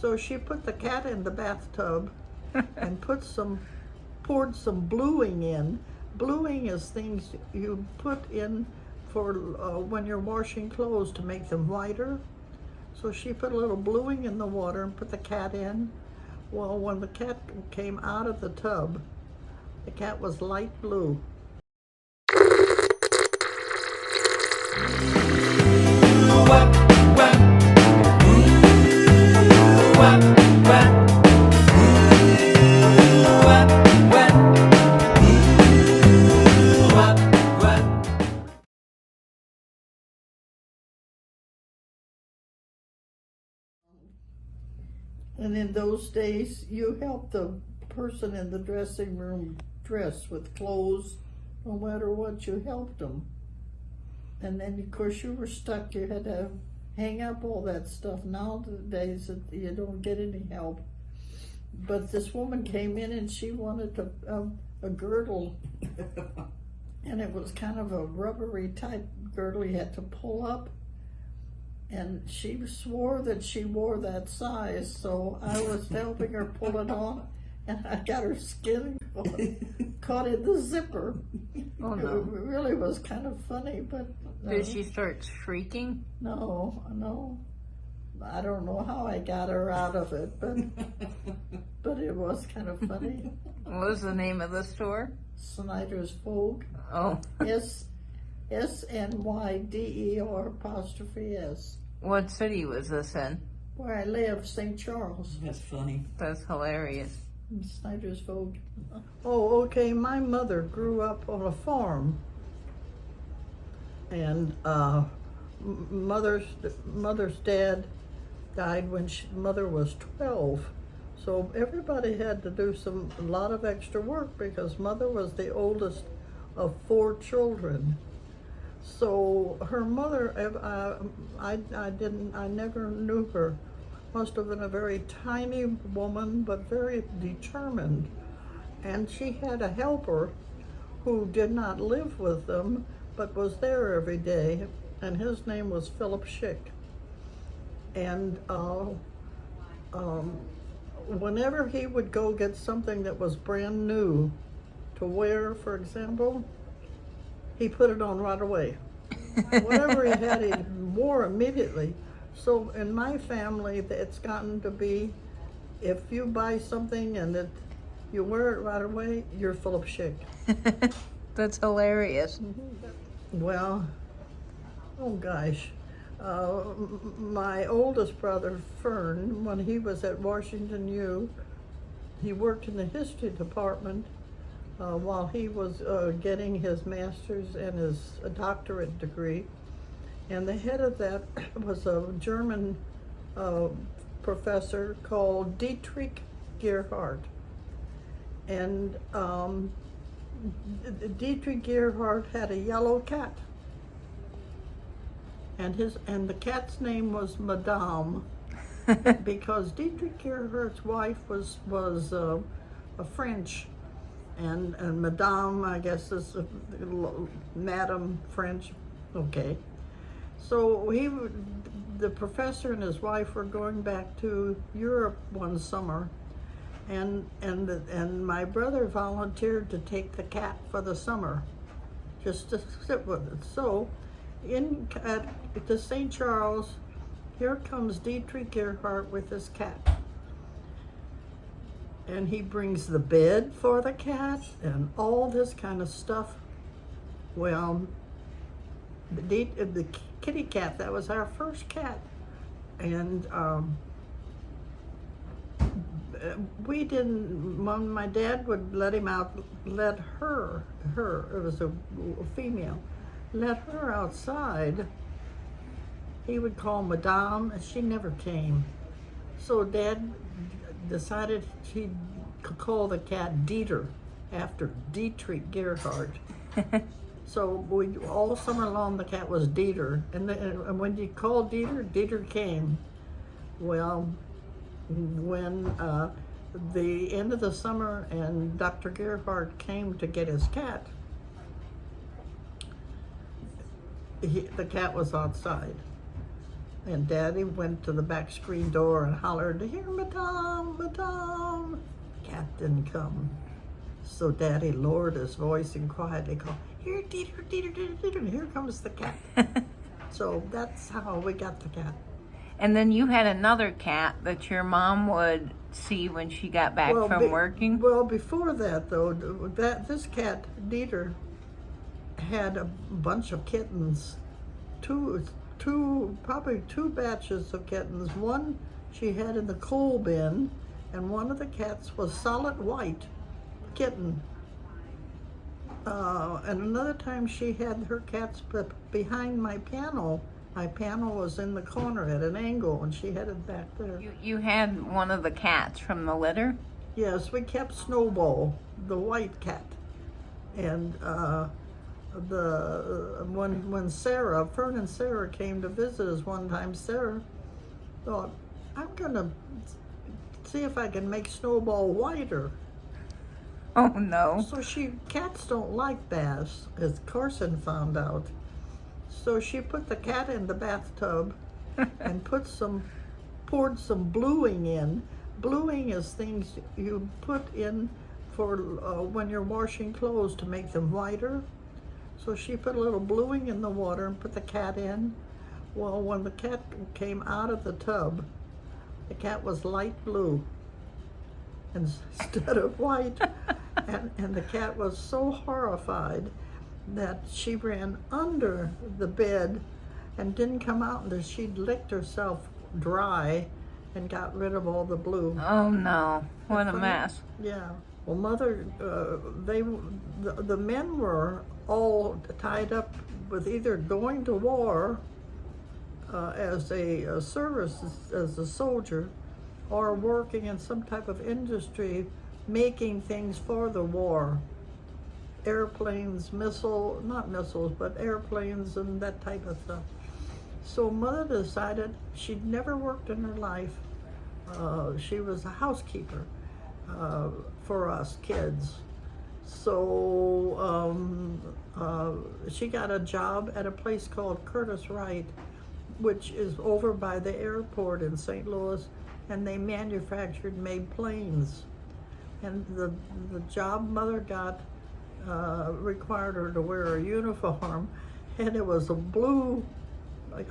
So she put the cat in the bathtub and poured some bluing in. Bluing is things you put in for when you're washing clothes to make them whiter. So she put a little bluing in the water and put the cat in. Well, when the cat came out of the tub, the cat was light blue. And in those days, you helped the person in the dressing room dress with clothes, no matter what, you helped them. And then, of course, you were stuck. You had to hang up all that stuff. Nowadays, you don't get any help. But this woman came in and she wanted a girdle. And it was kind of a rubbery type girdle you had to pull up. And she swore that she wore that size, so I was helping her pull it on, and I got her skin caught in the zipper. Oh no. It really was kind of funny, but... Did she start shrieking? No. I don't know how I got her out of it, but it was kind of funny. What was the name of the store? Snyder's Vogue. Oh. SNYDER''S. What city was this in? Where I live, St. Charles. That's funny. That's hilarious. Snyder's Vogue. Oh, okay. My mother grew up on a farm, and mother's dad died when mother was 12. So everybody had to do a lot of extra work because mother was the oldest of 4 children. So her mother, I never knew her. Must have been a very tiny woman, but very determined. And she had a helper who did not live with them, but was there every day, and his name was Philip Schick. And whenever he would go get something that was brand new to wear, for example, he put it on right away. Whatever he had, he wore immediately. So in my family, it's gotten to be, if you buy something and you wear it right away, you're Philip Schick. That's hilarious. Well, oh gosh. My oldest brother, Fern, when he was at Washington U, he worked in the history department while he was getting his master's and his doctorate degree. And the head of that was a German professor called Dietrich Gerhardt. And Dietrich Gerhardt had a yellow cat. And the cat's name was Madame, because Dietrich Gerhardt's wife was a French, and Madame, I guess, is Madame French. Okay, so the professor and his wife were going back to Europe one summer, and my brother volunteered to take the cat for the summer, just to sit with it. So at the St. Charles, here comes Dietrich Gerhardt with his cat. And he brings the bed for the cat and all this kind of stuff. Well, the kitty cat, that was our first cat. And we didn't, when my dad would let him out, let her, it was a female, let her outside, he would call Madame, and she never came. So Dad decided he'd call the cat Dieter, after Dietrich Gerhardt. So all summer long the cat was Dieter, and when you called Dieter, Dieter came. Well, when the end of the summer and Dr. Gerhardt came to get his cat, the cat was outside. And Daddy went to the back screen door and hollered, "Here, Madame, Madame." Cat didn't come. So Daddy lowered his voice and quietly called, "Here, Dieter, Dieter, Dieter, Dieter," and here comes the cat. So that's how we got the cat. And then you had another cat that your mom would see when she got back from working? Well, before that, though, this cat, Dieter, had a bunch of kittens. Probably two batches of kittens. One she had in the coal bin, and one of the cats was solid white kitten. And another time she had her cats behind my piano. My piano was in the corner at an angle, and she had it back there. You had one of the cats from the litter? Yes, we kept Snowball, the white cat. And when Fern and Sarah came to visit us one time, Sarah thought, "I'm gonna see if I can make Snowball whiter." Oh no. So cats don't like baths, as Carson found out. So she put the cat in the bathtub and poured some bluing in. Bluing is things you put in for when you're washing clothes to make them whiter. So she put a little bluing in the water and put the cat in. Well, when the cat came out of the tub, the cat was light blue instead of white. And the cat was so horrified that she ran under the bed and didn't come out until she'd licked herself dry and got rid of all the blue. Oh no, what a mess. Yeah. Well, Mother, the men were all tied up with either going to war as a service as a soldier, or working in some type of industry making things for the war. Airplanes, not missiles, but airplanes and that type of stuff. So Mother decided she'd never worked in her life. She was a housekeeper for us kids. So she got a job at a place called Curtis Wright, which is over by the airport in St. Louis, and they made planes. And the job Mother got required her to wear a uniform, and it was a blue,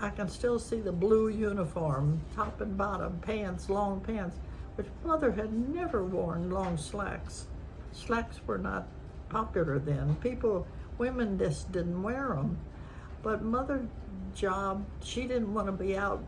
I can still see the blue uniform, top and bottom, pants, long pants, which Mother had never worn long slacks. Slacks were not popular then. Women just didn't wear them. But Mother's job, she didn't want to be out,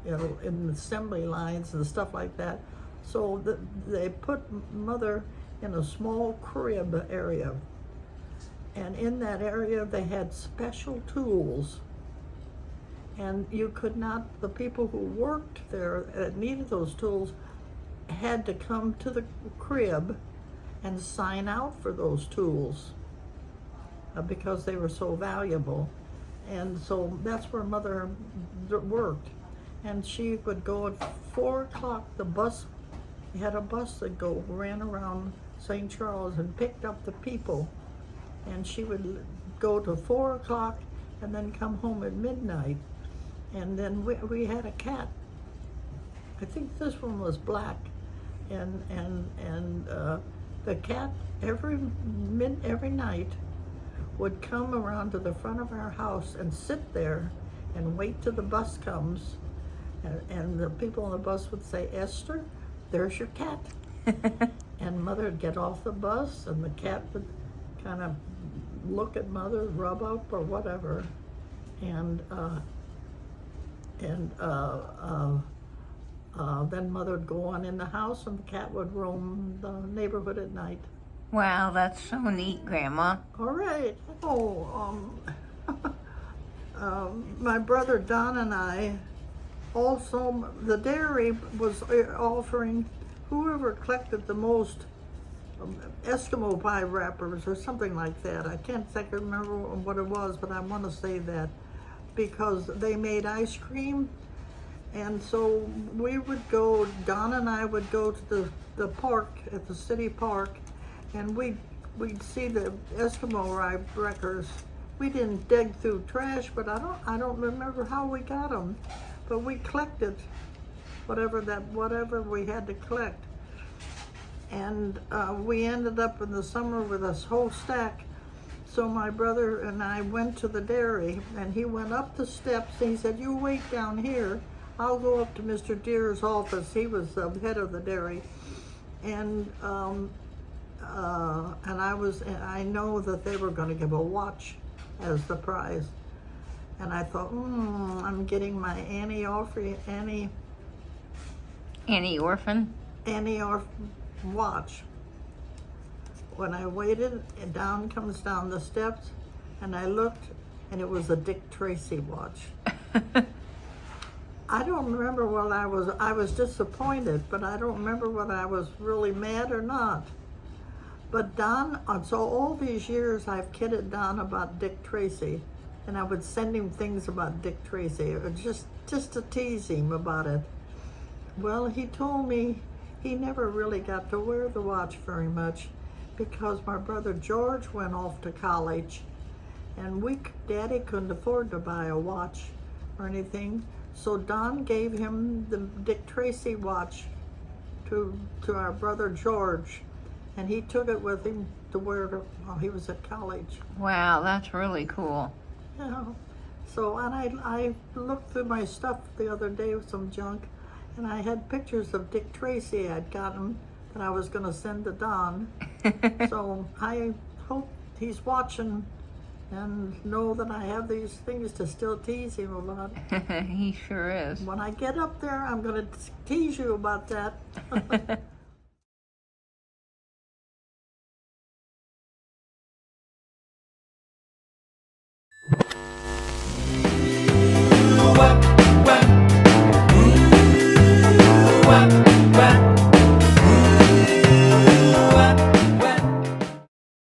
in assembly lines and stuff like that. So they put Mother in a small crib area. And in that area, they had special tools. And the people who worked there that needed those tools had to come to the crib and sign out for those tools because they were so valuable. And so that's where Mother worked. And she would go at 4 o'clock, we had a bus that ran around St. Charles and picked up the people. And she would go to 4 o'clock and then come home at midnight. And then we had a cat. I think this one was black. And the cat every night would come around to the front of our house and sit there and wait till the bus comes. And the people on the bus would say, "Esther, there's your cat." And Mother would get off the bus, and the cat would kind of look at Mother, rub up or whatever, and then Mother would go on in the house, and the cat would roam the neighborhood at night. Wow, that's so neat, Grandma. All right. My brother Don and I also, the dairy was offering whoever collected the most Eskimo pie wrappers or something like that. I can't remember what it was, but I want to say that because they made ice cream. And so Don and I would go to the park, at the city park, and we'd see the Eskimo wrappers. We didn't dig through trash, but I don't remember how we got them. but we collected whatever we had to collect. And we ended up in the summer with a whole stack. So my brother and I went to the dairy, and he went up the steps, and he said, "You wait down here. I'll go up to Mr. Deere's office." He was the head of the dairy. And I know that they were going to give a watch as the prize. And I thought, I'm getting my Annie Orphan watch. When I waited, and comes down the steps, and I looked, and it was a Dick Tracy watch. I don't remember what I was disappointed, but I don't remember whether I was really mad or not. But Don, so all these years I've kidded Don about Dick Tracy, and I would send him things about Dick Tracy, or just to tease him about it. Well, he told me he never really got to wear the watch very much because my brother George went off to college, and Daddy couldn't afford to buy a watch or anything. So Don gave him the Dick Tracy watch to our brother George, and he took it with him to wear while he was at college. Wow, that's really cool. Yeah. So, and I looked through my stuff the other day with some junk, and I had pictures of Dick Tracy I'd gotten that I was going to send to Don. So I hope he's watching and know that I have these things to still tease him about. He sure is. When I get up there, I'm going to tease you about that.